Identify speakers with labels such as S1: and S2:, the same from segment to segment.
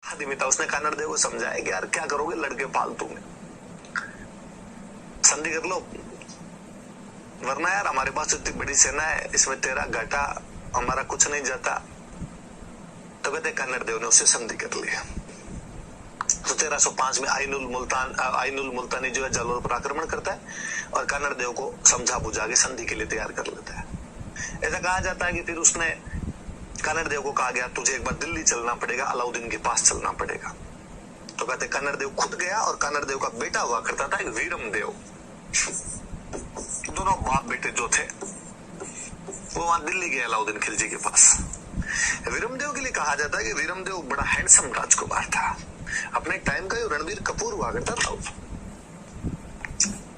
S1: आदमी था, उसने कानड़ देव को समझाया कि यार क्या करोगे लड़के फालतू में, संधि कर लो, वरना यार हमारे पास इतनी बड़ी सेना है, इसमें तेरा घाटा हमारा कुछ नहीं जाता। तो कहते कन्नड़ देव ने उससे संधि कर लिया। तो 1305 में आइनुल मुल्तानी जो है जालोर पर आक्रमण करता है और कन्नड़ देव को समझा बुझा के संधि के लिए तैयार कर लेता है। ऐसा कहा जाता है कि फिर उसने कन्नड़ देव को कहा गया तुझे एक बार दिल्ली चलना पड़ेगा, अलाउद्दीन के पास चलना पड़ेगा। तो कहते कन्नड़ देव खुद गया और कन्नड़ देव का बेटा हुआ करता था एक वीरम देव, दोनों बाप बेटे जो थे वो वहां दिल्ली गए अलाउद्दीन खिलजी के पास। वीरमदेव के लिए कहा जाता है कि वीरमदेव बड़ा हैंडसम राजकुमार था, अपने टाइम का जो रणबीर कपूर हुआ करता था।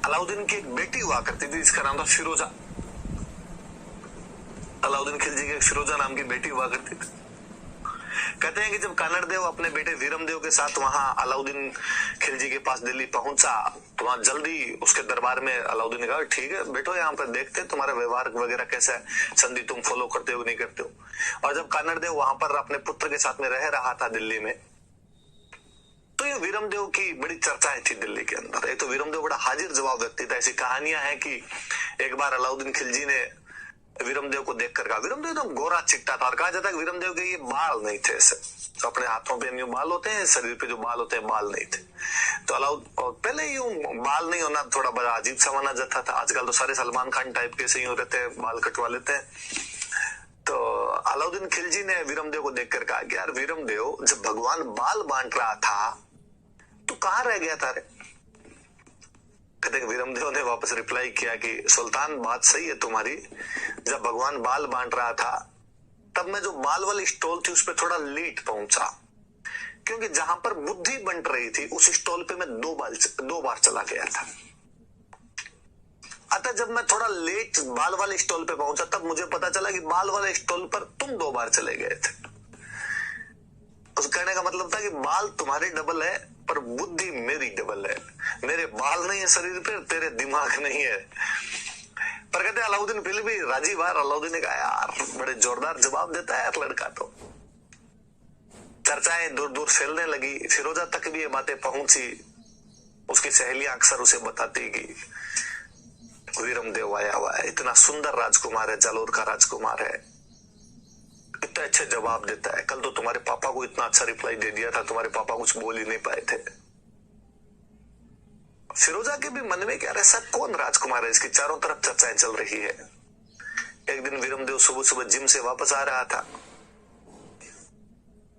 S1: अलाउद्दीन की एक बेटी हुआ करती थी जिसका नाम था फिरोजा, अलाउद्दीन खिलजी की फिरोजा नाम की बेटी हुआ करती थी। कहते हैं कि जब कन्नड़ देव अपने बेटे वीरमदेव के साथ वहां अलाउद्दीन खिलजी के पास दिल्ली पहुंचा तो वहां जल्दी उसके दरबार में अलाउद्दीन ने कहा ठीक है बैठो यहाँ पर देखते तुम्हारा व्यवहार वगैरह कैसा है, संधि तुम फॉलो करते हो नहीं करते हो। और जब कन्नड़ देव वहां पर अपने पुत्र के साथ में रह रहा था दिल्ली में, तो ये वीरमदेव की बड़ी चर्चाएं थी दिल्ली के अंदर। एक तो वीरमदेव बड़ा हाजिर जवाब व्यक्ति था। ऐसी कहानियां हैं कि एक बार अलाउद्दीन खिलजी ने वीरमदेव को देखकर कहा, वीरमदेव एकदम गोरा चिट्टा था और कहा जाता है कि वीरमदेव के ये बाल नहीं थे, ऐसे तो अपने हाथों पे यूं बाल होते हैं, शरीर पे जो बाल होते हैं बाल नहीं थे। तो पहले यूं बाल नहीं होना थोड़ा बड़ा अजीब सा माना जाता था। आजकल तो सारे सलमान खान टाइप के से यूं रहते हैं, बाल कटवा लेते हैं। तो अलाउद्दीन खिलजी ने वीरमदेव को देखकर कहा कि यार वीरमदेव जब भगवान बाल बांट रहा था तो कहाँ रह गया था रे? कहते वीरमदेव ने वापस रिप्लाई किया कि सुल्तान बात सही है तुम्हारी, जब भगवान बाल बांट रहा था तब मैं जो बाल वाली स्टॉल थी उस पर थोड़ा लेट पहुंचा, क्योंकि जहां पर बुद्धि बंट रही थी उस स्टॉल पे मैं दो बार चला गया था। अतः जब मैं थोड़ा लेट बाल वाले स्टॉल पे पहुंचा तब मुझे पता चला कि बाल वाले स्टॉल पर तुम 2 बार चले गए थे। उस कहने का मतलब था कि बाल तुम्हारे डबल है पर बुद्धि मेरी डबल है, मेरे बाल नहीं है शरीर पे, तेरे दिमाग नहीं है। पर कहते अलाउद्दीन फिर भी राजी बार। अलाउद्दीन ने कहा यार बड़े जोरदार जवाब देता है यार लड़का। तो चर्चाएं दूर दूर फैलने लगी, फिरोजा तक भी ये बातें पहुंची। उसकी सहेलियां अक्सर उसे बताती कि वीरमदेव आया हुआ है, इतना सुंदर राजकुमार है, जालोर का राजकुमार है, इतने अच्छे जवाब देता है, कल तो तुम्हारे पापा को इतना अच्छा रिप्लाई दे दिया था, तुम्हारे पापा कुछ बोल ही नहीं पाए थे। फिरोजा के भी मन में क्या ऐसा कौन राजकुमार है, इसकी चारों तरफ चर्चाएं चल रही है। एक दिन वीरमदेव सुबह सुबह जिम से वापस आ रहा था,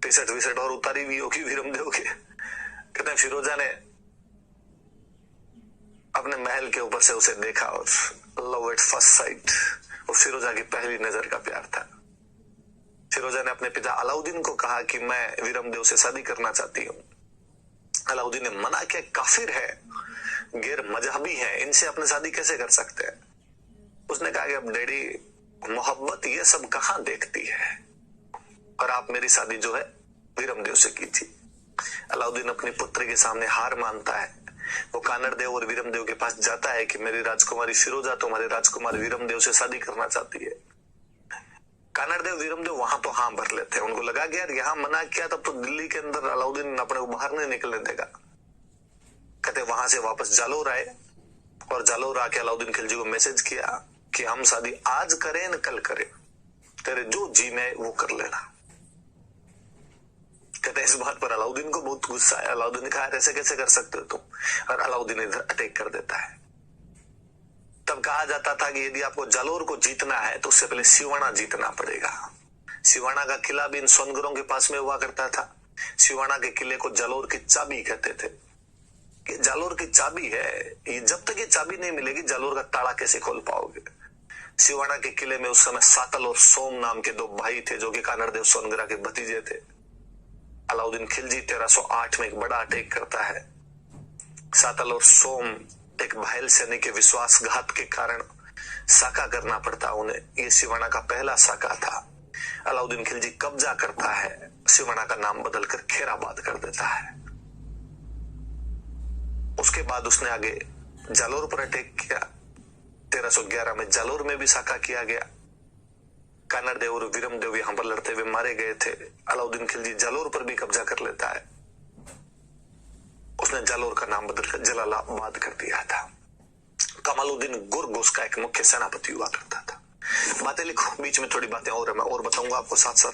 S1: टी-शर्ट वी-शर्ट और उतारी हुई होगी वीरमदेव के। कहते हैं फिरोजा ने अपने महल के ऊपर से उसे देखा और लव एट फर्स्ट साइट, वो फिरोजा की पहली नजर का प्यार था। फिरोजा ने अपने पिता अलाउद्दीन को कहा कि मैं वीरमदेव से शादी करना चाहती हूँ। अलाउद्दीन ने मना किया, काफिर है, गैर मजहबी है, इनसे अपनी शादी कैसे कर सकते हैं। उसने कहा कि अब डैडी मोहब्बत ये सब कहाँ देखती है, और आप मेरी शादी जो है वीरमदेव से कीजिए। अलाउद्दीन अपने पुत्र के सामने हार मानता है। वो कानड़ देव और वीरमदेव के पास जाता है कि मेरी राजकुमारी फिरोजा तुम्हारे राजकुमार वीरमदेव से शादी करना चाहती है। कानड़ देव वीरमदेव वहां तो हाँ भर लेते हैं। उनको लगा कि यार यहाँ मना किया तब तो दिल्ली के अंदर अलाउद्दीन अपने को बाहर नहीं निकलने देगा। कहते वहां से वापस जालोर आए और जालोर आके अलाउद्दीन खिलजी को मैसेज किया कि हम शादी आज करें न कल करें, तेरे जो जी में वो कर लेना। कहते इस बात पर अलाउद्दीन को बहुत गुस्सा है। अलाउद्दीन ने कहा ऐसे कैसे कर सकते हो तुम, और अलाउद्दीन इधर अटैक कर देता है। तब कहा जाता था कि यदि आपको जालोर को जीतना है तो उससे पहले सिवाना जीतना पड़ेगा। सिवाना का किला भी इन सोनगरों के पास में हुआ करता था। सिवाना के किले को जालोर की चाबी कहते थे कि जालोर की चाबी है, ये जब तक ये चाबी नहीं मिलेगी जालोर का ताला कैसे खोल पाओगे। सिवाना के किले में उस समय सातल और सोम नाम के 2 भाई थे जो कि कानड़ देव सोनगरा के भतीजे थे। अलाउद्दीन खिलजी 1308 में एक बड़ा अटैक करता है। सातल और सोम एक भाईल सैनिक के विश्वासघात के कारण साका करना पड़ता उन्हें। ये सिवाना का पहला साका था। अलाउद्दीन खिलजी कब्जा करता है, सिवाना का नाम बदलकर खेराबाद कर देता है। उसके बाद उसने आगे जालोर पर अटैक किया। 1311 में जालोर में भी साका किया गया। कन्नड़ देव और वीरम देव यहां पर लड़ते हुए मारे गए थे। अलाउद्दीन खिलजी जालोर पर भी कब्जा कर लेता है। उसने जालोर का नाम बदलकर जलालाबाद कर दिया था। कमालुद्दीन गुरगुस का एक मुख्य सेनापति हुआ करता था। बातें लिखो, बीच में थोड़ी बातें और है, मैं और बताऊंगा आपको साथ साथ।